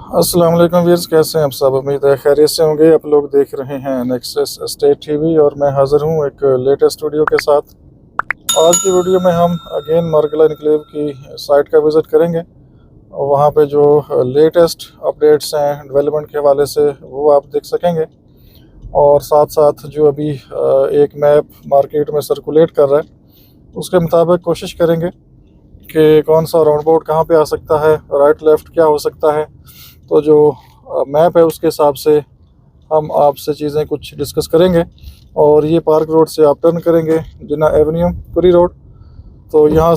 अस्सलाम वालेकुम व्यूअर्स, कैसे हैं आप सब। उम्मीद है खैरियत से होंगे। आप लोग देख रहे हैं नेक्सस स्टेट टीवी और मैं हाज़िर हूँ एक लेटेस्ट वीडियो के साथ। आज की वीडियो में हम अगेन मार्गला इनक्लेव की साइट का विज़िट करेंगे और वहाँ पे जो लेटेस्ट अपडेट्स हैं डेवलपमेंट के हवाले से वो आप देख सकेंगे। और साथ साथ जो अभी एक मैप मार्केट में सर्कुलेट कर रहा है उसके मुताबिक कोशिश करेंगे कि कौन सा राउंड अबाउट कहाँ पे आ सकता है, राइट लेफ़्ट क्या हो सकता है। तो जो मैप है उसके हिसाब से हम आपसे चीज़ें कुछ डिस्कस करेंगे। और ये पार्क रोड से आप टर्न करेंगे जिन्ना एवेन्यू कुरी रोड। तो यहाँ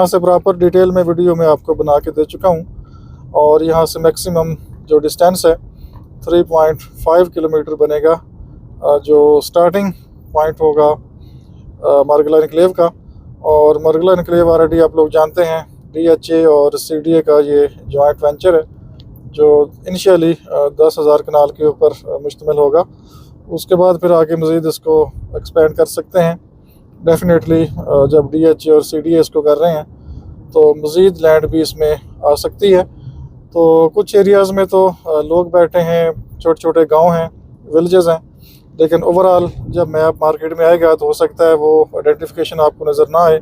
से प्रॉपर डिटेल में वीडियो में आपको बना के दे चुका हूँ। और यहाँ से मैक्सिमम जो डिस्टेंस है 3.5 किलोमीटर बनेगा, जो स्टार्टिंग पॉइंट होगा मार्गला इनक्लेव का। और मार्गला इनक्लेव ऑलरेडी आप लोग जानते हैं DHA और CDA का ये जॉइंट वेंचर है जो इनिशियली 10,000 कनाल के ऊपर मुश्तमिल होगा। उसके बाद फिर आगे मज़ीद इसको एक्सपेंड कर सकते हैं। डेफिनेटली जब DHA और CDA इसको कर रहे हैं तो मज़ीद लैंड भी इसमें आ सकती है। तो कुछ एरियाज़ में तो लोग बैठे हैं, छोटे छोटे गांव हैं, विलेजेस हैं, लेकिन ओवरऑल जब मैप मार्केट में आएगा तो हो सकता है वो आइडेंटिफिकेशन आपको नज़र ना आए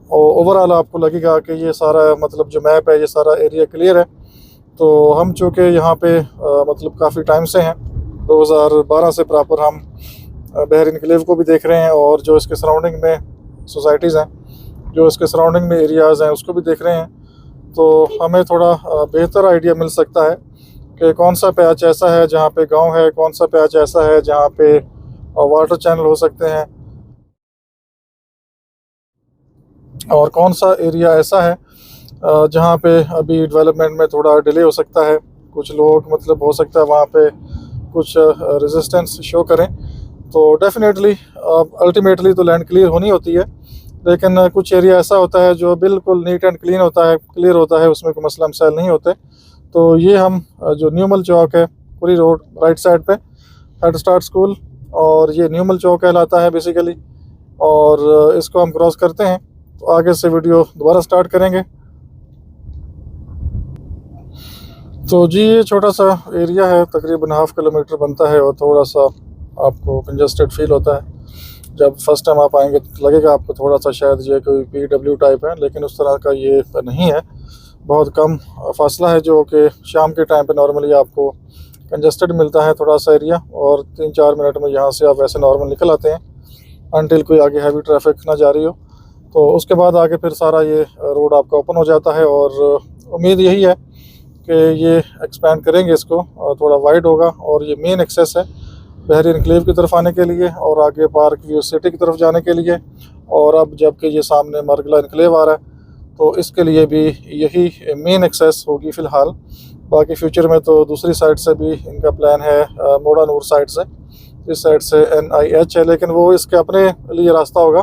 और ओवरऑल आपको लगेगा कि ये सारा मतलब जो मैप है ये सारा एरिया क्लियर है। तो हम चूँकि यहाँ पे मतलब काफ़ी टाइम से हैं, 2012 से प्रॉपर हम बहर इनक्लेव को भी देख रहे हैं और जो इसके सराउंडिंग में सोसाइटीज़ हैं, जो इसके सराउंडिंग में एरियाज़ हैं उसको भी देख रहे हैं। तो हमें थोड़ा बेहतर आइडिया मिल सकता है कि कौन सा पैच ऐसा है जहाँ पे गांव है, कौन सा पैच ऐसा है जहाँ पे वाटर चैनल हो सकते हैं, और कौन सा एरिया ऐसा है जहाँ पे अभी डेवलपमेंट में थोड़ा डिले हो सकता है। कुछ लोग मतलब हो सकता है वहाँ पे कुछ रेजिस्टेंस शो करें। तो डेफिनेटली अल्टीमेटली तो लैंड क्लियर होनी होती है, लेकिन कुछ एरिया ऐसा होता है जो बिल्कुल नीट एंड क्लीन होता है, क्लियर होता है, उसमें कोई मसला मसाइल नहीं होते। तो ये हम जो न्यूमल चौक है पूरी रोड राइट साइड पे हेड स्टार्ट स्कूल, और ये न्यूमल चौक कहलाता है बेसिकली। और इसको हम क्रॉस करते हैं तो आगे से वीडियो दोबारा स्टार्ट करेंगे। तो जी ये छोटा सा एरिया है, तकरीबन ½ किलोमीटर बनता है और थोड़ा सा आपको कंजस्टेड फील होता है। जब फर्स्ट टाइम आप आएंगे तो लगेगा आपको थोड़ा सा शायद ये कोई PW टाइप है, लेकिन उस तरह का ये नहीं है। बहुत कम फासला है जो कि शाम के टाइम पे नॉर्मली आपको कंजस्टेड मिलता है थोड़ा सा एरिया, और 3-4 मिनट में यहाँ से आप वैसे नॉर्मल निकल आते हैं अनटिल कोई आगे हैवी ट्रैफिक ना जा रही हो। तो उसके बाद आगे फिर सारा ये रोड आपका ओपन हो जाता है और उम्मीद यही है कि ये एक्सपेंड करेंगे इसको और थोड़ा वाइड होगा। और ये मेन एक्सेस है बहरी इनक्लेव की तरफ आने के लिए और आगे पार्क व्यू सिटी की तरफ जाने के लिए। और अब जबकि ये सामने मार्गला इनक्लेव आ रहा है तो इसके लिए भी यही मेन एक्सेस होगी फ़िलहाल। बाकी फ्यूचर में तो दूसरी साइड से भी इनका प्लान है, मोड़ा नूर साइड से, इस साइड से NIH है, लेकिन वो इसके अपने लिए रास्ता होगा।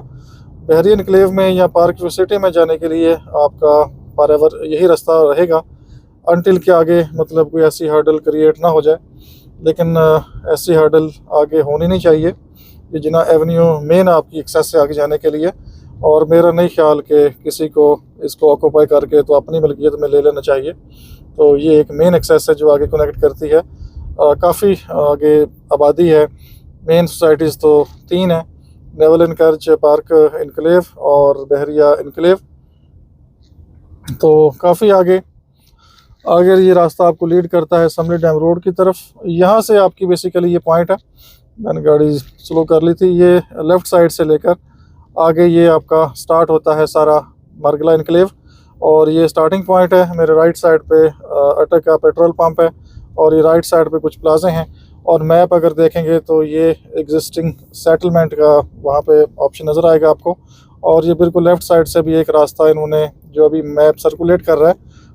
बहरी इनक्लेव में या पार्क व्यू सिटी में जाने के लिए आपका फॉरएवर यही रास्ता रहेगा अनटिल के आगे मतलब कोई ऐसी हर्डल क्रिएट ना हो जाए। लेकिन ऐसी हर्डल आगे होनी नहीं चाहिए। ये जिन्ना एवेन्यू मेन आपकी एक्सेस से आगे जाने के लिए, और मेरा नहीं ख्याल कि किसी को इसको ऑक्यूपाई करके तो अपनी मिल्कियत में ले लेना चाहिए। तो ये एक मेन एक्सेस है जो आगे कनेक्ट करती है। काफ़ी आगे आबादी है, मेन सोसाइटीज़ तो 3 हैं, नेवल इनकर्ज, पार्क इनक्लेव और बहरिया इनक्लेव। तो काफ़ी आगे ये रास्ता आपको लीड करता है समली डैम रोड की तरफ। यहाँ से आपकी बेसिकली ये पॉइंट है, मैंने गाड़ी स्लो कर ली थी, ये लेफ़्ट साइड से लेकर आगे ये आपका स्टार्ट होता है सारा मार्गला इनक्लेव। और ये स्टार्टिंग पॉइंट है। मेरे राइट साइड पे अटक का पेट्रोल पंप है और ये राइट साइड पे कुछ प्लाजे हैं। और मैप अगर देखेंगे तो ये एग्जिस्टिंग सेटलमेंट का वहाँ पे ऑप्शन नज़र आएगा आपको। और ये बिल्कुल लेफ़्ट साइड से भी एक रास्ता इन्होंने जो अभी मैप सर्कुलेट कर रहा है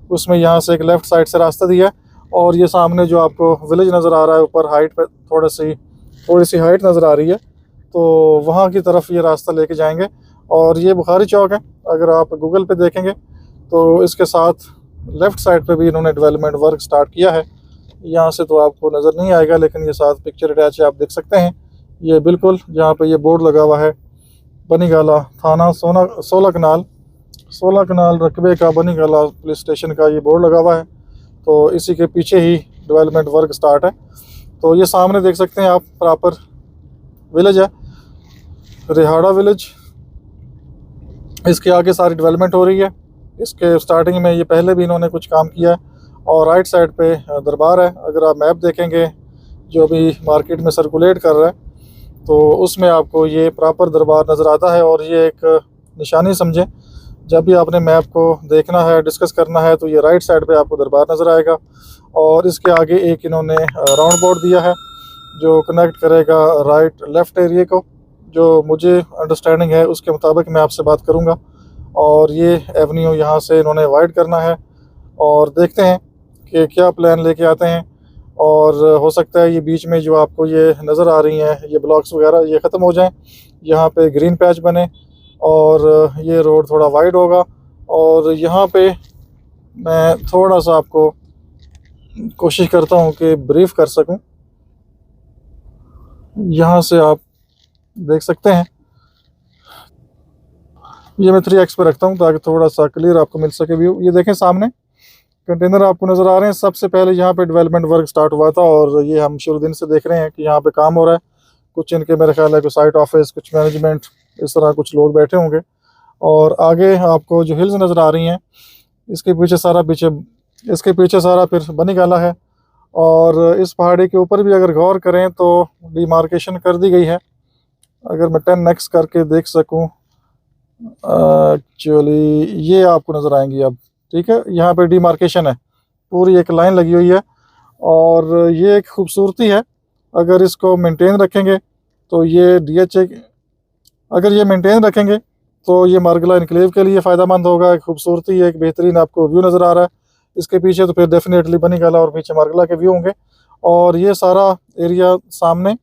उसमें यहाँ से एक लेफ़्ट साइड से रास्ता दिया है। और ये सामने जो आपको विलेज नज़र आ रहा है ऊपर हाइट पे थोड़ी सी हाइट नज़र आ रही है, तो वहाँ की तरफ ये रास्ता लेके जाएंगे। और ये बुखारी चौक है, अगर आप गूगल पे देखेंगे तो इसके साथ लेफ़्ट साइड पे भी इन्होंने डेवलपमेंट वर्क स्टार्ट किया है। यहाँ से तो आपको नज़र नहीं आएगा, लेकिन ये साथ पिक्चर अटैच है, आप देख सकते हैं। ये बिल्कुल जहाँ पे ये बोर्ड लगा हुआ है बनीगाला थाना 16 कनाल रकबे का बनीगाला पुलिस स्टेशन का ये बोर्ड लगा हुआ है। तो इसी के पीछे ही डेवलपमेंट वर्क स्टार्ट है। तो ये सामने देख सकते हैं आप प्रॉपर विलेज है, रिहाड़ा विलेज। इसके आगे सारी डेवलपमेंट हो रही है। इसके स्टार्टिंग में ये पहले भी इन्होंने कुछ काम किया है। और राइट साइड पे दरबार है। अगर आप मैप देखेंगे जो अभी मार्केट में सर्कुलेट कर रहा है, तो उसमें आपको ये प्रॉपर दरबार नज़र आता है। और ये एक निशानी समझें, जब भी आपने मैप को देखना है, डिस्कस करना है, तो ये राइट साइड पे आपको दरबार नज़र आएगा। और इसके आगे एक इन्होंने राउंड बोर्ड दिया है जो कनेक्ट करेगा राइट लेफ़्ट एरिया को। जो मुझे अंडरस्टैंडिंग है उसके मुताबिक मैं आपसे बात करूंगा। और ये एवेन्यू यहाँ से इन्होंने वाइड करना है और देखते हैं कि क्या प्लान लेके आते हैं। और हो सकता है ये बीच में जो आपको ये नज़र आ रही हैं ये ब्लॉक्स वगैरह ये ख़त्म हो जाएं, यहाँ पे ग्रीन पैच बने और ये रोड थोड़ा वाइड होगा। और यहाँ पे मैं थोड़ा सा आपको कोशिश करता हूँ कि ब्रीफ कर सकूँ। यहाँ से आप देख सकते हैं, ये मैं 3x पे रखता हूँ ताकि थोड़ा सा क्लियर आपको मिल सके व्यू। ये देखें सामने कंटेनर आपको नज़र आ रहे हैं। सबसे पहले यहाँ पे डेवलपमेंट वर्क स्टार्ट हुआ था और ये हम शुरू दिन से देख रहे हैं कि यहाँ पे काम हो रहा है। कुछ इनके मेरे ख्याल है कि साइट ऑफिस, कुछ मैनेजमेंट, इस तरह कुछ लोग बैठे होंगे। और आगे आपको जो हिल्स नज़र आ रही हैं, इसके पीछे सारा फिर बनी गाला है। और इस पहाड़ी के ऊपर भी अगर गौर करें तो डिमार्केशन कर दी गई है। अगर मैं 10x करके देख सकूं, एक्चुअली ये आपको नज़र आएंगी अब, ठीक है। यहाँ पे डिमार्केशन है, पूरी एक लाइन लगी हुई है। और ये एक खूबसूरती है। अगर इसको मेंटेन रखेंगे तो ये DHA, अगर ये मेंटेन रखेंगे तो ये मार्गला इनक्लेव के लिए फ़ायदेमंद होगा। एक खूबसूरती, एक बेहतरीन आपको व्यू नज़र आ रहा है इसके पीछे। तो फिर डेफिनेटली बनी गाला और पीछे मार्गला के व्यू होंगे। और ये सारा एरिया सामने,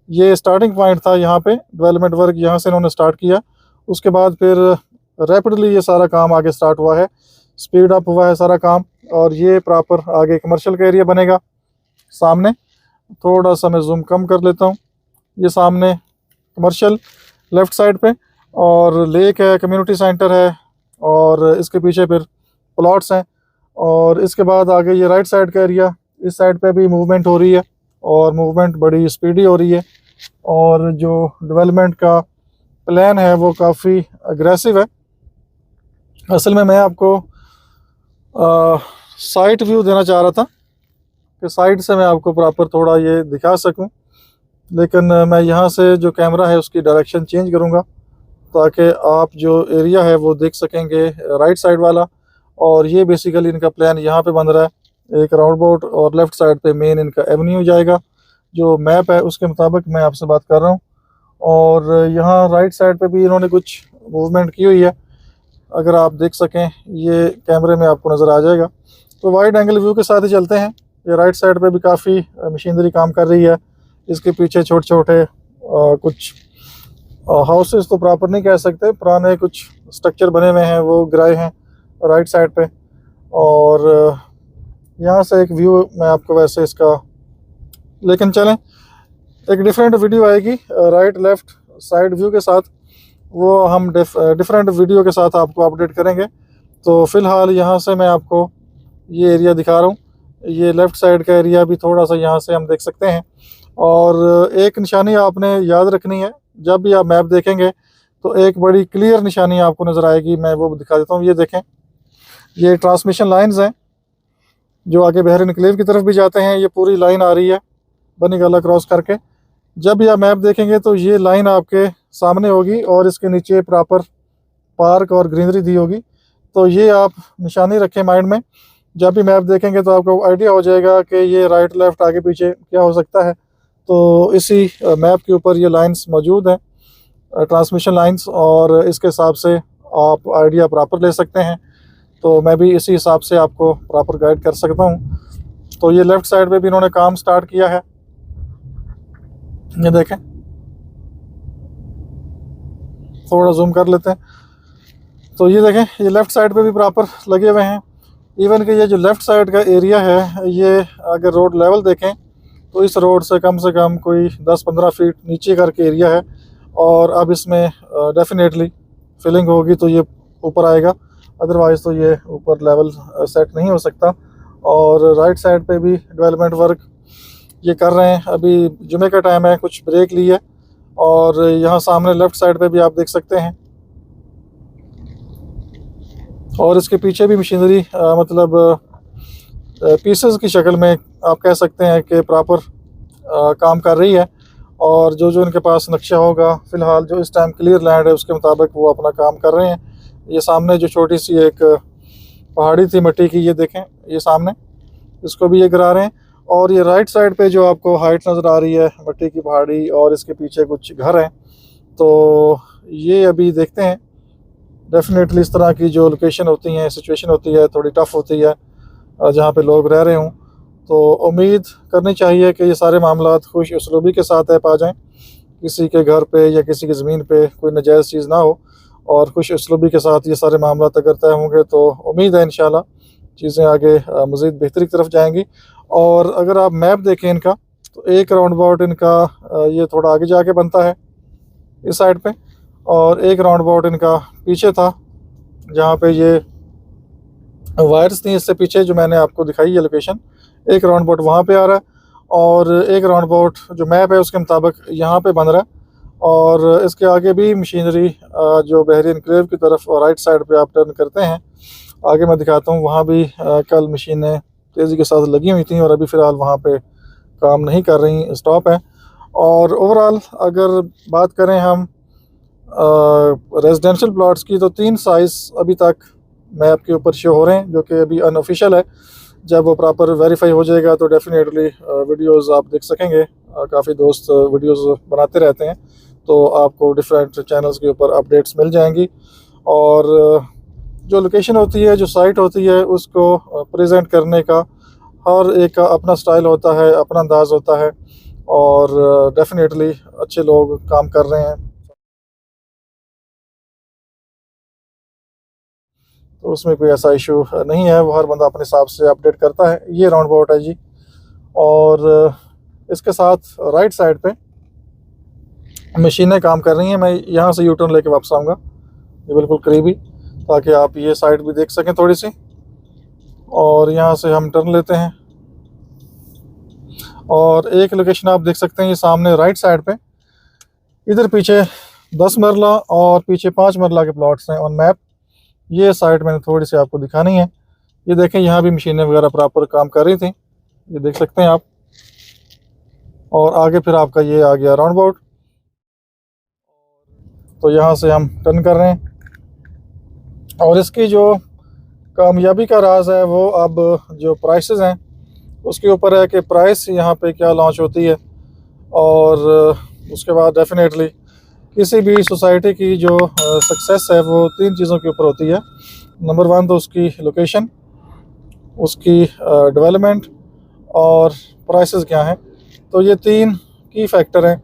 ये स्टार्टिंग पॉइंट था। यहाँ पे डेवलपमेंट वर्क यहाँ से इन्होंने स्टार्ट किया। उसके बाद फिर रैपिडली ये सारा काम आगे स्टार्ट हुआ है, स्पीड अप हुआ है सारा काम। और ये प्रॉपर आगे कमर्शियल का एरिया बनेगा। सामने थोड़ा सा मैं जूम कम कर लेता हूँ। ये सामने कमर्शियल लेफ़्ट साइड पे, और लेक है, कम्युनिटी सेंटर है, और इसके पीछे फिर प्लॉट्स हैं। और इसके बाद आगे ये राइट साइड का एरिया, इस साइड पे भी मूवमेंट हो रही है और मूवमेंट बड़ी स्पीडी हो रही है। और जो डेवलपमेंट का प्लान है वो काफ़ी अग्रेसिव है। असल में मैं आपको साइट व्यू देना चाह रहा था कि साइड से मैं आपको प्रॉपर थोड़ा ये दिखा सकूं, लेकिन मैं यहाँ से जो कैमरा है उसकी डायरेक्शन चेंज करूँगा ताकि आप जो एरिया है वो देख सकेंगे राइट साइड वाला। और ये बेसिकली इनका प्लान यहाँ पे बन रहा है, एक राउंड बोट, और लेफ़्ट साइड पे मेन इनका एवेन्यू जाएगा। जो मैप है उसके मुताबिक मैं आपसे बात कर रहा हूँ। और यहाँ राइट साइड पे भी इन्होंने कुछ मूवमेंट की हुई है, अगर आप देख सकें ये कैमरे में आपको नज़र आ जाएगा। तो वाइड एंगल व्यू के साथ ही चलते हैं। ये राइट साइड पे भी काफ़ी मशीनरी काम कर रही है। इसके पीछे छोटे छोटे कुछ हाउसेस तो प्रॉपर नहीं कह सकते, पुराने कुछ स्ट्रक्चर बने हुए हैं वो गिराए हैं राइट साइड पे। और यहाँ से एक व्यू मैं आपको वैसे इसका, लेकिन चलें एक डिफरेंट वीडियो आएगी राइट लेफ़्ट साइड व्यू के साथ, वो हम डिफरेंट वीडियो के साथ आपको अपडेट करेंगे। तो फ़िलहाल यहाँ से मैं आपको ये एरिया दिखा रहा हूँ। ये लेफ़्ट साइड का एरिया भी थोड़ा सा यहाँ से हम देख सकते हैं। और एक निशानी आपने याद रखनी है, जब भी आप मैप देखेंगे तो एक बड़ी क्लियर निशानी आपको नज़र आएगी। मैं वो दिखा देता हूँ। ये देखें, ये ट्रांसमिशन लाइंस हैं जो आगे बहरीन इनक्लेव की तरफ भी जाते हैं। ये पूरी लाइन आ रही है बनी गाला क्रॉस करके। जब भी आप मैप देखेंगे तो ये लाइन आपके सामने होगी और इसके नीचे प्रॉपर पार्क और ग्रीनरी दी होगी। तो ये आप निशानी रखें माइंड में, जब भी मैप देखेंगे तो आपको आइडिया हो जाएगा कि ये राइट लेफ़्ट आगे पीछे क्या हो सकता है। तो इसी मैप के ऊपर ये लाइंस मौजूद हैं, ट्रांसमिशन लाइंस, और इसके हिसाब से आप आइडिया प्रॉपर ले सकते हैं। तो मैं भी इसी हिसाब से आपको प्रॉपर गाइड कर सकता हूँ। तो ये लेफ़्ट साइड पे भी इन्होंने काम स्टार्ट किया है, ये देखें, थोड़ा जूम कर लेते हैं। तो ये देखें, ये लेफ़्ट साइड पे भी प्रॉपर लगे हुए हैं। इवन कि ये जो लेफ़्ट साइड का एरिया है, ये अगर रोड लेवल देखें तो इस रोड से कम कोई 10-15 फीट नीचे करके एरिया है। और अब इसमें डेफिनेटली फिलिंग होगी तो ये ऊपर आएगा, अदरवाइज़ तो ये ऊपर लेवल सेट नहीं हो सकता। और राइट साइड पे भी डेवलपमेंट वर्क ये कर रहे हैं। अभी जुमे का टाइम है, कुछ ब्रेक ली है। और यहाँ सामने लेफ़्ट साइड पे भी आप देख सकते हैं। और इसके पीछे भी मशीनरी मतलब पीसेस की शक्ल में आप कह सकते हैं कि प्रॉपर काम कर रही है। और जो जो इनके पास नक्शा होगा, फ़िलहाल जो इस टाइम क्लियर लैंड है उसके मुताबिक वो अपना काम कर रहे हैं। ये सामने जो छोटी सी एक पहाड़ी थी मिट्टी की, ये देखें, ये सामने इसको भी ये गिरा रहे हैं। और ये राइट साइड पे जो आपको हाइट नज़र आ रही है मिट्टी की पहाड़ी, और इसके पीछे कुछ घर हैं। तो ये अभी देखते हैं। डेफिनेटली इस तरह की जो लोकेशन होती हैं, सिचुएशन होती है, थोड़ी टफ़ होती है जहाँ पे लोग रह रहे हों। तो उम्मीद करनी चाहिए कि ये सारे मामलात खुश उसलूबी के साथ है पा जाएँ। किसी के घर पे या किसी की ज़मीन पे कोई नाजायज़ चीज़ ना हो, और खुश उसलूबी के साथ ये सारे मामलात अगर तय होंगे तो उम्मीद है इंशाल्लाह चीज़ें आगे मज़ीद बेहतरी की तरफ जाएंगी। और अगर आप मैप देखें इनका, तो एक राउंड अबाउट इनका ये थोड़ा आगे जाके बनता है इस साइड पे, और एक राउंड अबाउट इनका पीछे था जहाँ पे ये वायर्स थी। इससे पीछे जो मैंने आपको दिखाई है लोकेशन, एक राउंड अबाउट वहाँ पे आ रहा है, और एक राउंड अबाउट जो मैप है उसके मुताबिक यहाँ पे बन रहा है। और इसके आगे भी मशीनरी जो बहरी एनक्लेव की तरफ और राइट साइड पे आप टर्न करते हैं, आगे मैं दिखाता हूँ, वहाँ भी कल मशीनें तेज़ी के साथ लगी हुई थी और अभी फ़िलहाल वहाँ पे काम नहीं कर रही, स्टॉप है। और ओवरऑल अगर बात करें हम रेजिडेंशियल प्लॉट्स की, तो 3 साइज़ अभी तक मैप के ऊपर शो हो रहे हैं, जो कि अभी अनऑफिशियल है। जब वो प्रॉपर वेरीफाई हो जाएगा तो डेफिनेटली वीडियोस आप देख सकेंगे। काफ़ी दोस्त वीडियोस बनाते रहते हैं, तो आपको डिफरेंट चैनल्स के ऊपर अपडेट्स मिल जाएंगी। और जो लोकेशन होती है, जो साइट होती है, उसको प्रेजेंट करने का हर एक का अपना स्टाइल होता है, अपना अंदाज़ होता है, और डेफिनेटली अच्छे लोग काम कर रहे हैं, तो उसमें कोई ऐसा इशू नहीं है। वो हर बंदा अपने हिसाब से अपडेट करता है। ये राउंड अबाउट है जी। और इसके साथ राइट साइड पे मशीनें काम कर रही हैं। मैं यहाँ से यू टर्न लेके वापस आऊँगा, ये बिल्कुल करीबी, ताकि आप ये साइड भी देख सकें थोड़ी सी। और यहाँ से हम टर्न लेते हैं, और एक लोकेशन आप देख सकते हैं, ये सामने राइट साइड पे, इधर पीछे 10 मरला और पीछे 5 मरला के प्लॉट्स हैं ऑन मैप। ये साइड मैंने थोड़ी सी आपको दिखानी है। ये देखें, यहाँ भी मशीनें वगैरह प्रॉपर काम कर रही थी, ये देख सकते हैं आप। और आगे फिर आपका ये आ गया राउंड अबाउट। तो यहाँ से हम टर्न कर रहे हैं, और इसकी जो कामयाबी का राज है वो अब जो प्राइसेस हैं उसके ऊपर है कि प्राइस यहाँ पे क्या लॉन्च होती है। और उसके बाद डेफिनेटली किसी भी सोसाइटी की जो सक्सेस है वो 3 चीज़ों के ऊपर होती है। नंबर 1 तो उसकी लोकेशन, उसकी डेवलपमेंट, और प्राइसेस क्या हैं। तो ये 3 की फैक्टर हैं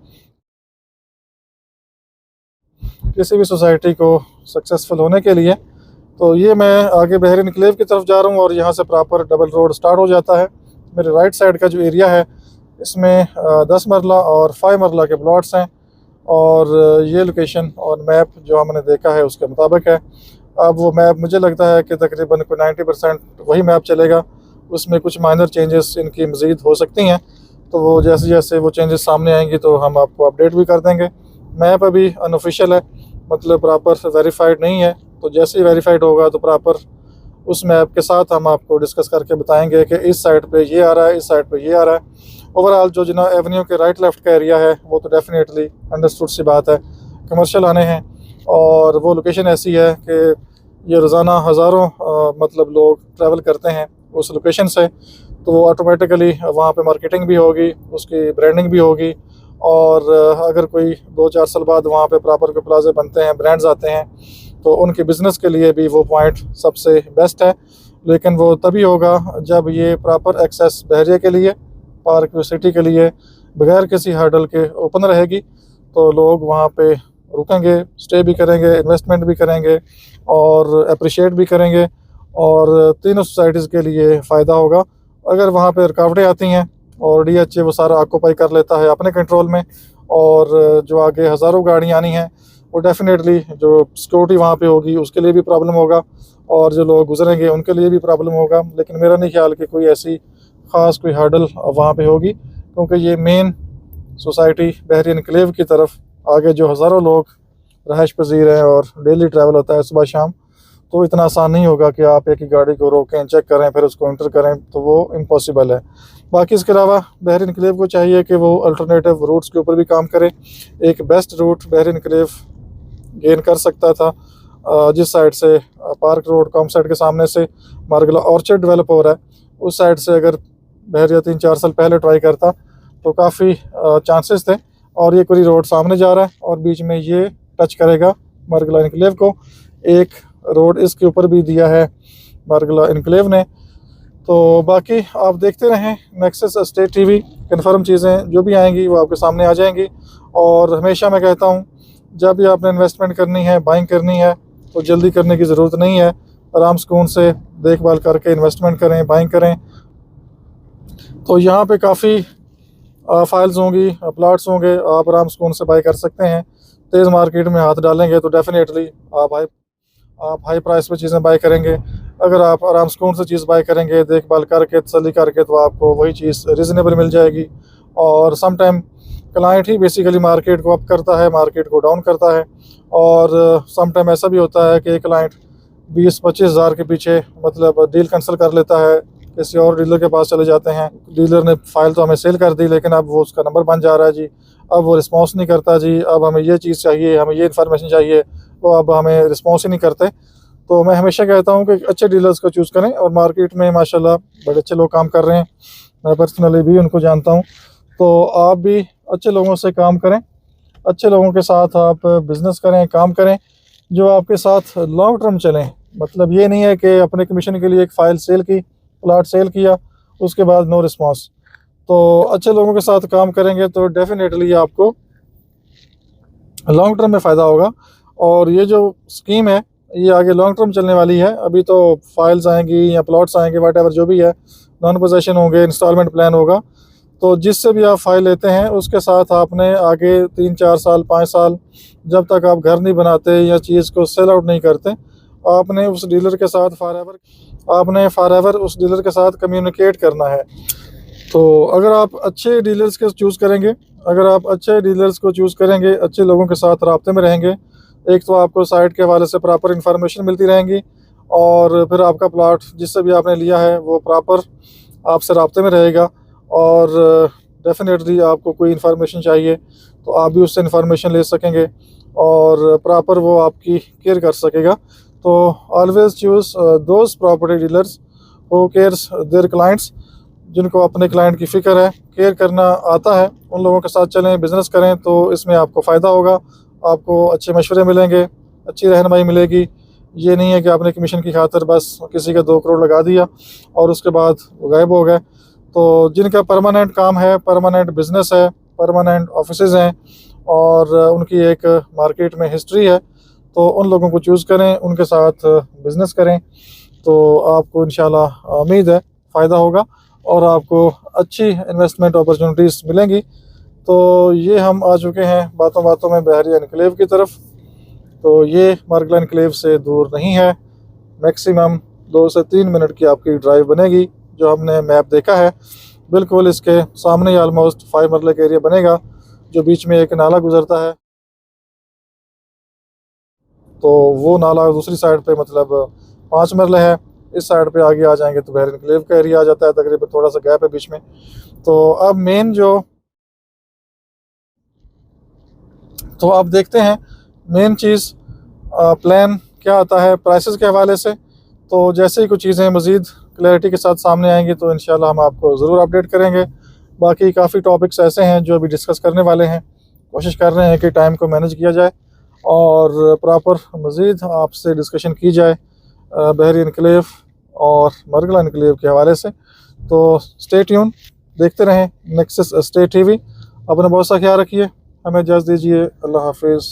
किसी भी सोसाइटी को सक्सेसफुल होने के लिए। तो ये मैं आगे बहरी एनक्लेव की तरफ जा रहा हूँ, और यहाँ से प्रॉपर डबल रोड स्टार्ट हो जाता है। मेरे राइट साइड का जो एरिया है, इसमें 10 मरला और 5 मरला के प्लॉट्स हैं। और ये लोकेशन और मैप जो हमने देखा है उसके मुताबिक है। अब वो मैप मुझे लगता है कि तकरीबन कोई 90% वही मैप चलेगा, उसमें कुछ माइनर चेंजेस इनकी मज़ीद हो सकती हैं। तो वो जैसे जैसे वो चेंजेस सामने आएंगी तो हम आपको अपडेट भी कर देंगे। मैप अभी अनऑफिशियल है, मतलब प्रॉपर वेरीफाइड नहीं है। तो जैसे ही वेरीफाइड होगा तो प्रॉपर उस मैप के साथ हम आपको डिस्कस करके बताएंगे कि इस साइड पे ये आ रहा है, इस साइड पे ये आ रहा है। ओवरऑल जो जिना एवेन्यू के राइट लेफ़्ट का एरिया है वो तो डेफिनेटली अंडरस्टूड सी बात है, कमर्शियल आने हैं, और वो लोकेशन ऐसी है कि ये रोज़ाना हज़ारों मतलब लोग ट्रैवल करते हैं उस लोकेशन से। तो वो ऑटोमेटिकली वहाँ पे मार्केटिंग भी होगी, उसकी ब्रांडिंग भी होगी। और अगर कोई 2-4 साल बाद वहाँ पे प्रॉपर के प्लाजे बनते हैं, ब्रांड्स आते हैं, तो उनके बिज़नेस के लिए भी वो पॉइंट सबसे बेस्ट है। लेकिन वो तभी होगा जब ये प्रॉपर एक्सेस बहरिया के लिए, पार्क सिटी के लिए बगैर किसी हर्डल के ओपन रहेगी। तो लोग वहाँ पे रुकेंगे, स्टे भी करेंगे, इन्वेस्टमेंट भी करेंगे, और अप्रिशिएट भी करेंगे, और तीनों सोसाइटीज़ के लिए फ़ायदा होगा। अगर वहाँ पे रुकावटें आती हैं और DHA वो सारा ऑक्यूपाई कर लेता है अपने कंट्रोल में, और जो आगे हज़ारों गाड़ियाँ आनी हैं वो डेफिनेटली जो सिक्योरिटी वहाँ पे होगी उसके लिए भी प्रॉब्लम होगा, और जो लोग गुजरेंगे उनके लिए भी प्रॉब्लम होगा। लेकिन मेरा नहीं ख्याल कि कोई ऐसी ख़ास कोई हर्डल वहाँ पे होगी, क्योंकि ये मेन सोसाइटी बहरी एनक्लेव की तरफ आगे जो हज़ारों लोग रहायश पजीर हैं और डेली ट्रैवल होता है सुबह शाम, तो इतना आसान नहीं होगा कि आप एक ही गाड़ी को रोकें, चेक करें, फिर उसको इंटर करें, तो वो इम्पॉसिबल है। बाकी इसके अलावा बहरी एनक्लेव को चाहिए कि वो अल्टरनेटिव रूट्स के ऊपर भी काम करे। एक बेस्ट रूट बहरी एनक्लेव गेन कर सकता था जिस साइड से पार्क रोड कॉम साइड के सामने से मार्गला ऑर्चर्ड डेवलप हो रहा है, उस साइड से अगर बहरिया 3-4 साल पहले ट्राई करता तो काफ़ी चांसेस थे। और ये पूरी रोड सामने जा रहा है और बीच में ये टच करेगा मार्गला एनक्लेव को। एक रोड इसके ऊपर भी दिया है मार्गला एनक्लेव ने। तो बाकी आप देखते रहें नेक्सस एस्टेट टीवी, कन्फर्म चीज़ें जो भी आएंगी वो आपके सामने आ जाएंगी। और हमेशा मैं कहता हूँ जब भी आपने इन्वेस्टमेंट करनी है, बाइंग करनी है, तो जल्दी करने की ज़रूरत नहीं है। आराम सुकून से देखभाल करके इन्वेस्टमेंट करें, बाइंग करें। तो यहाँ पे काफ़ी फाइल्स होंगी, प्लाट्स होंगे, आप आराम सुकून से बाई कर सकते हैं। तेज़ मार्केट में हाथ डालेंगे तो डेफिनेटली आप हाई प्राइस पे चीज़ें बाई करेंगे। अगर आप आराम सुकून से चीज़ बाई करेंगे, देखभाल करके, तसल्ली करके, तो आपको वही चीज़ रीज़नेबल मिल जाएगी। और सम टाइम क्लाइंट ही बेसिकली मार्केट को अप करता है, मार्केट को डाउन करता है। और सम टाइम ऐसा भी होता है कि क्लाइंट 20-25 हज़ार के पीछे मतलब डील कैंसिल कर लेता है, किसी और डीलर के पास चले जाते हैं। डीलर ने फ़ाइल तो हमें सेल कर दी, लेकिन अब वो उसका नंबर बन जा रहा है जी, अब वो रिस्पॉन्स नहीं करता जी, अब हमें ये चीज़ चाहिए, हमें ये इन्फॉर्मेशन चाहिए, वो अब हमें रिस्पॉन्स ही नहीं करते। तो मैं हमेशा कहता हूँ कि अच्छे डीलर्स को चूज़ करें। और मार्केट में माशाल्लाह बड़े अच्छे लोग काम कर रहे हैं, मैं पर्सनली भी उनको जानता हूँ। तो आप भी अच्छे लोगों से काम करें, अच्छे लोगों के साथ आप बिज़नेस करें, काम करें, जो आपके साथ लॉन्ग टर्म चलें। मतलब ये नहीं है कि अपने कमीशन के लिए एक फ़ाइल सेल की, प्लाट सेल किया, उसके बाद नो रिस्पॉन्स। तो अच्छे लोगों के साथ काम करेंगे तो डेफिनेटली आपको लॉन्ग टर्म में फ़ायदा होगा। और ये जो स्कीम है ये आगे लॉन्ग टर्म चलने वाली है। अभी तो फाइल्स आएंगी या प्लॉट्स आएंगे, वट एवर जो भी है, नॉन पोजेशन होंगे, इंस्टॉलमेंट प्लान होगा। तो जिससे भी आप फाइल लेते हैं उसके साथ आपने आगे 3-4 साल, 5 साल, जब तक आप घर नहीं बनाते या चीज़ को सेल आउट नहीं करते, आपने उस डीलर के साथ फॉर एवर उस डीलर के साथ कम्युनिकेट करना है। तो अगर आप अच्छे डीलर्स को चूज़ करेंगे, अच्छे लोगों के साथ राब्ते में रहेंगे, एक तो आपको साइट के हवाले से प्रॉपर इन्फॉर्मेशन मिलती रहेंगी, और फिर आपका प्लॉट जिससे भी आपने लिया है वो प्रॉपर आपसे राब्ते में रहेगा। और डेफिनेटली आपको कोई इन्फॉर्मेशन चाहिए तो आप भी उससे इन्फॉर्मेशन ले सकेंगे और प्रॉपर वो आपकी केयर कर सकेगा। तो always choose those property dealers who cares their clients, जिनको अपने क्लाइंट की फ़िक्र है, केयर करना आता है, उन लोगों के साथ चलें, बिज़नेस करें, तो इसमें आपको फ़ायदा होगा। आपको अच्छे मशवरे मिलेंगे, अच्छी रहनुमाई मिलेगी। ये नहीं है कि आपने कमीशन की खातिर बस किसी का 2 करोड़ लगा दिया और उसके बाद वो गायब हो गए। तो जिनका परमानेंट काम है, परमानेंट बिज़नेस है, परमानेंट ऑफिसेज़ हैं और उनकी एक मार्केट में हिस्ट्री है, तो उन लोगों को चूज़ करें, उनके साथ बिज़नेस करें, तो आपको इंशाल्लाह उम्मीद है फ़ायदा होगा और आपको अच्छी इन्वेस्टमेंट अपॉर्चुनिटीज़ मिलेंगी। तो ये हम आ चुके हैं बातों बातों में बहरिया एनक्लेव की तरफ। तो ये मार्गला एनक्लेव से दूर नहीं है, मैक्सिमम 2 से 3 मिनट की आपकी ड्राइव बनेगी। जो हमने मैप देखा है बिल्कुल इसके सामने ही ऑलमोस्ट 5 मरले का एरिया बनेगा, जो बीच में एक नाला गुजरता है। तो वो नाला दूसरी साइड पे मतलब 5 मरले है, इस साइड पे आगे आ जाएंगे तो बहरिया एनक्लेव का एरिया आ जाता है, तकरीबन थोड़ा सा गैप है बीच में। तो अब तो आप देखते हैं मेन चीज़ प्लान क्या आता है प्राइसेस के हवाले से। तो जैसे ही कुछ चीज़ें मज़ीद क्लैरिटी के साथ सामने आएंगी तो इंशाल्लाह हम आपको ज़रूर अपडेट करेंगे। बाकी काफ़ी टॉपिक्स ऐसे हैं जो अभी डिस्कस करने वाले हैं, कोशिश कर रहे हैं कि टाइम को मैनेज किया जाए और प्रॉपर मज़ीद आपसे डिस्कशन की जाए बहरिया एनक्लेव और मार्गला एनक्लेव के हवाले से। तो स्टे ट्यून, देखते रहें नेक्सस एस्टेट टीवी। अपना बहुत सा ख्याल रखिए, हमें इजाज़त दीजिए, अल्लाह हाफिज़।